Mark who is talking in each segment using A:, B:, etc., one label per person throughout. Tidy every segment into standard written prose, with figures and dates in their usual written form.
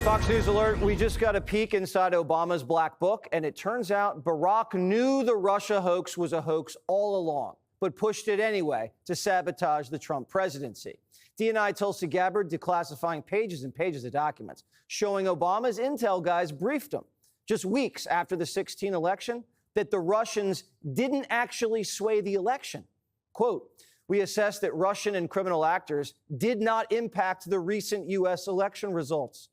A: Fox News alert, we just got a peek inside Obama's black book, and it turns out Barack knew the Russia hoax was a hoax all along, but pushed it anyway to sabotage the Trump presidency. DNI Tulsi Gabbard declassifying pages and pages of documents, showing Obama's intel guys briefed him just weeks after the 2016 election that the Russians didn't actually sway the election. Quote, we assessed that Russian and criminal actors did not impact the recent U.S. election results.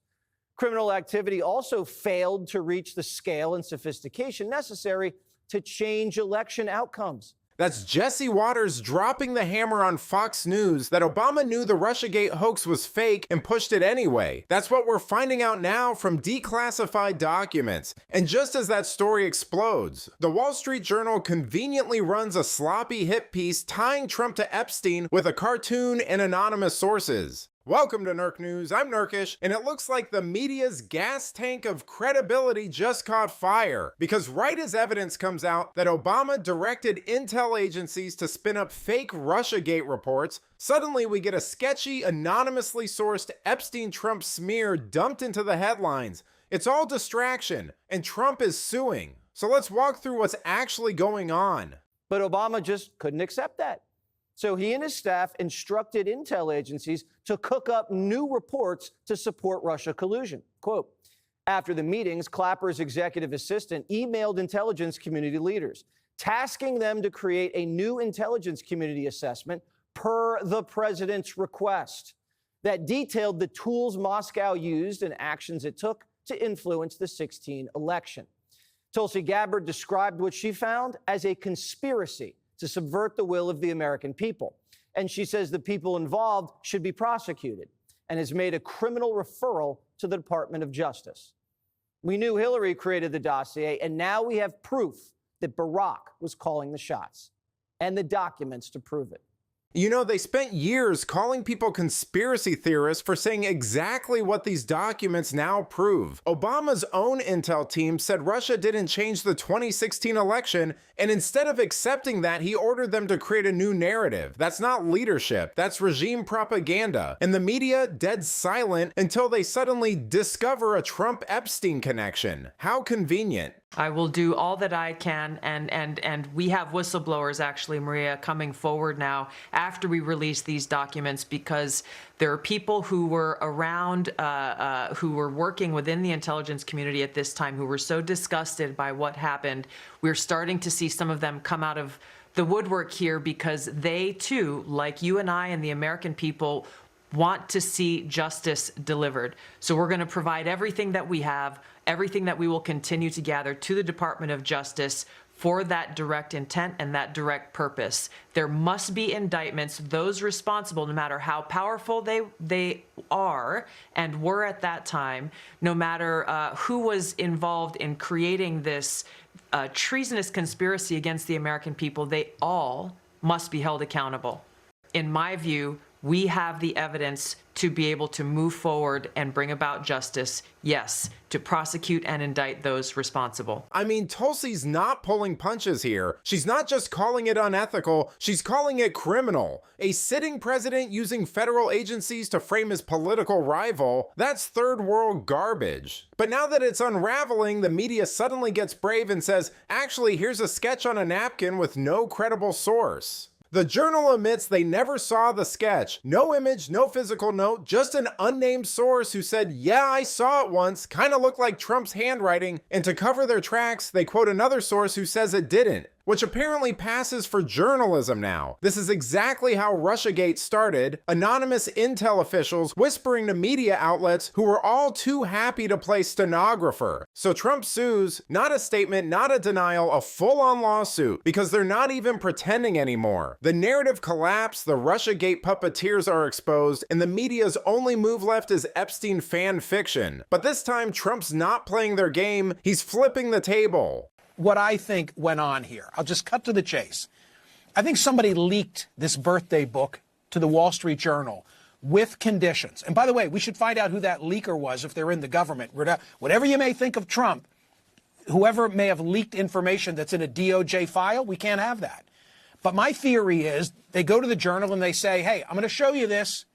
A: Criminal activity also failed to reach the scale and sophistication necessary to change election outcomes.
B: That's Jesse Waters dropping the hammer on Fox News that Obama knew the RussiaGate hoax was fake and pushed it anyway. That's what we're finding out now from declassified documents. And just as that story explodes, the Wall Street Journal conveniently runs a sloppy hit piece tying Trump to Epstein with a cartoon and anonymous sources. Welcome to Nerk News, I'm Nerkish, and it looks like the media's gas tank of credibility just caught fire, because right as evidence comes out that Obama directed intel agencies to spin up fake RussiaGate reports, suddenly we get a sketchy, anonymously sourced Epstein-Trump smear dumped into the headlines. It's all distraction, and Trump is suing. So let's walk through what's actually going on.
A: But Obama just couldn't accept that. So he and his staff instructed intel agencies to cook up new reports to support Russia collusion. Quote, after the meetings, Clapper's executive assistant emailed intelligence community leaders, tasking them to create a new intelligence community assessment per the president's request that detailed the tools Moscow used and actions it took to influence the 2016 election. Tulsi Gabbard described what she found as a conspiracy to subvert the will of the American people. And she says the people involved should be prosecuted and has made a criminal referral to the Department of Justice. We knew Hillary created the dossier, and now we have proof that Barack was calling the shots and the documents to prove it.
B: You know, they spent years calling people conspiracy theorists for saying exactly what these documents now prove. Obama's own intel team said Russia didn't change the 2016 election, and instead of accepting that, he ordered them to create a new narrative. That's not leadership, that's regime propaganda. And the media dead silent until they suddenly discover a Trump-Epstein connection. How convenient.
C: I will do all that I can, and we have whistleblowers, actually, Maria, coming forward now after we release these documents, because there are people who were around, who were working within the intelligence community at this time, who were so disgusted by what happened. We're starting to see some of them come out of the woodwork here, because they too, like you and I and the American people, want to see justice delivered. So we're going to provide everything that we have, everything that we will continue to gather to the Department of Justice for that direct intent and that direct purpose. There must be indictments, those responsible, no matter how powerful they are and were at that time, no matter who was involved in creating this treasonous conspiracy against the American people, they all must be held accountable. In my view, we have the evidence to be able to move forward and bring about justice, yes, to prosecute and indict those responsible.
B: I mean, Tulsi's not pulling punches here. She's not just calling it unethical, she's calling it criminal. A sitting president using federal agencies to frame his political rival, that's third world garbage. But now that it's unraveling, the media suddenly gets brave and says, actually, here's a sketch on a napkin with no credible source. The Journal admits they never saw the sketch. No image, no physical note, just an unnamed source who said, yeah, I saw it once, kind of looked like Trump's handwriting, and to cover their tracks, they quote another source who says it didn't, which apparently passes for journalism now. This is exactly how RussiaGate started, anonymous intel officials whispering to media outlets who were all too happy to play stenographer. So Trump sues, not a statement, not a denial, a full-on lawsuit, because they're not even pretending anymore. The narrative collapsed, the RussiaGate puppeteers are exposed, and the media's only move left is Epstein fan fiction. But this time, Trump's not playing their game, he's flipping the table.
D: What I think went on here, I'll just cut to the chase. I think somebody leaked this birthday book to the Wall Street Journal with conditions. And by the way, we should find out who that leaker was if they're in the government. Whatever you may think of Trump, whoever may have leaked information that's in a DOJ file, we can't have that. But my theory is they go to the Journal and they say, hey, I'm going to show you this.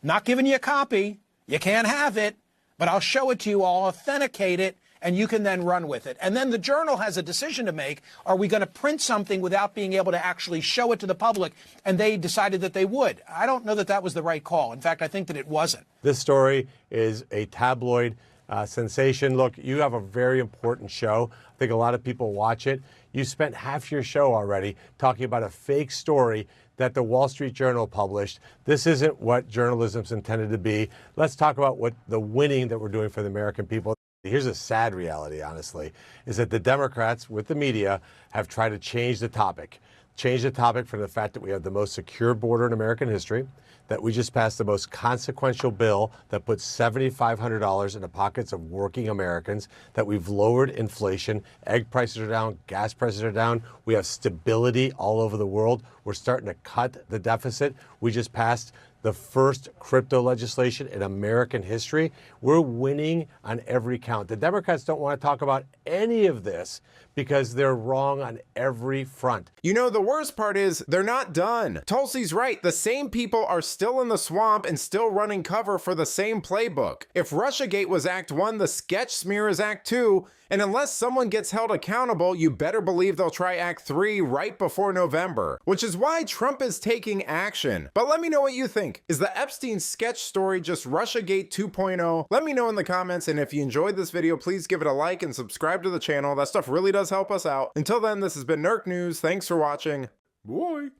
D: Not giving you a copy. You can't have it. but I'll show it to you, I'll authenticate it, and you can then run with it. And then the Journal has a decision to make. Are we going to print something without being able to actually show it to the public? And they decided that they would. I don't know that that was the right call. In fact, I think that it wasn't.
E: This story is a tabloid sensation. Look, you have a very important show. I think a lot of people watch it. You spent half your show already talking about a fake story that the Wall Street Journal published. This isn't what journalism's intended to be. Let's talk about what the winning that we're doing for the American people. Here's a sad reality, honestly, is that the Democrats with the media have tried to change the topic from the fact that we have the most secure border in American history, that we just passed the most consequential bill that puts $7,500 in the pockets of working Americans, that we've lowered inflation, egg prices are down, gas prices are down, we have stability all over the world, we're starting to cut the deficit, we just passed the first crypto legislation in American history. We're winning on every count. The Democrats don't want to talk about any of this because they're wrong on every front.
B: You know, the worst part is they're not done. Tulsi's right. The same people are still in the swamp and still running cover for the same playbook. If RussiaGate was Act 1, the sketch smear is Act 2. And unless someone gets held accountable, you better believe they'll try Act 3 right before November, which is why Trump is taking action. But let me know what you think. Is the Epstein sketch story just RussiaGate 2.0? Let me know in the comments, and if you enjoyed this video, please give it a like and subscribe to the channel. That stuff really does help us out. Until then, this has been Nerk News. Thanks for watching. Bye.